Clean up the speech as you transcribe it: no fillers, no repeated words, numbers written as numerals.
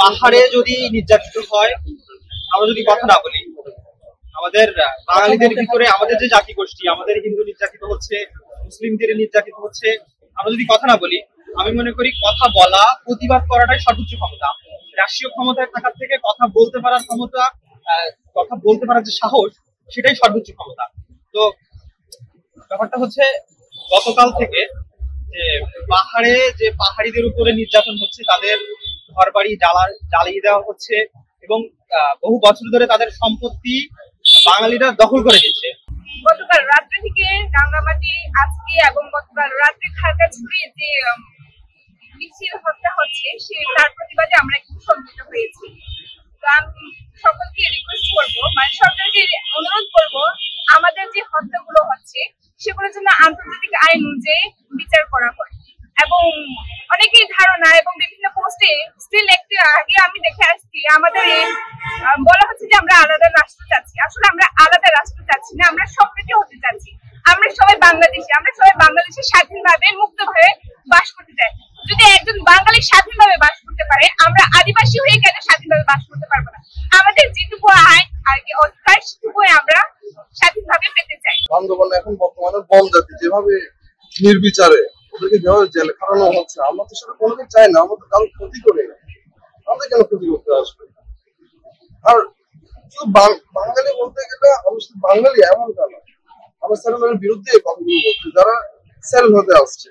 পাহাড়ে যদি নির্যাতিত হয়, আমরা যদি কথা না বলি, আমাদের বাঙালিদের ভিতরে আমাদের যে জাতি গোষ্ঠী, আমাদের হিন্দু নির্যাতিত হচ্ছে, মুসলিমদের নির্যাতিত হচ্ছে, আমরা যদি কথা না বলি, আমি মনে করি কথা বলা, প্রতিবাদ করাটাই সর্বোচ্চ ক্ষমতা। রাষ্ট্রীয় ক্ষমতায় থাকার থেকে কথা বলতে পারার ক্ষমতা, কথা বলতে পারার যে সাহস, সেটাই সর্বোচ্চ ক্ষমতা। তো ব্যাপারটা হচ্ছে, গতকাল থেকে যে পাহাড়ে যে পাহাড়িদের উপরে নির্যাতন হচ্ছে, তাদের ঘর বাড়ি জ্বালিয়ে দেওয়া হচ্ছে এবং বহু বছর ধরে তাদের সম্পত্তি বাঙালিরা দখল করে দিচ্ছে। গতকাল রাত্রে থেকে রাঙ্গামাটি আজকে এবং গতকাল রাত্রে খাগড়াছড়ি যে মিছিল হত্যা হচ্ছে, তার প্রতিবাদে আমরা একটু সম্মিলিত হয়েছি। তো আমি সকলকে রিকোয়েস্ট করবো, মানে সরকারকে অনুরোধ করবো, আমাদের যে হত্যাগুলো হচ্ছে সেগুলোর জন্য আন্তর্জাতিক আইন অনুযায়ী বিচার করা হয়। এবং অনেকের ধারণা এবং বিভিন্ন পোস্টে স্টিল একটু আগে আমি দেখে আসছি, আমাদের বলা হচ্ছে যে আমরা আলাদা রাষ্ট্র চাচ্ছি। আসলে আমরা আলাদা রাষ্ট্র চাচ্ছি না, আমরা সম্প্রীতি হতে চাচ্ছি। আমরা সবাই বাংলাদেশি, আমরা সবাই বাংলাদেশে স্বাধীনভাবে মুক্তভাবে বাস করতে চাই। যদি একজন বাঙালি স্বাধীনভাবে বাস করতে পারে, আমরা আদিবাসী হয়ে কেন স্বাধীনভাবে বাস করতে পারবো না? আমাদের যেটুকু আইন আর কি অধিকার, সেটুকু আমরা স্বাধীনভাবে পেতে চাই। বান্দরবান এখন বর্তমানে বন জাতি, যেভাবে নির্বিচারে ওদেরকে যেভাবে জেলে খাটানো হচ্ছে, আমরা তো সেটা কোনোদিন চাই না। আমরা তো কারো ক্ষতি করি না, আমাদের কেন ক্ষতি করতে আসবে? আর শুধু বাঙালি বলতে গেলে আমি শুধু বাঙালি এমনটা না, আমরা স্যারের বিরুদ্ধে কথাগুলো বলছি, যারা স্যারেল হতে আসছে।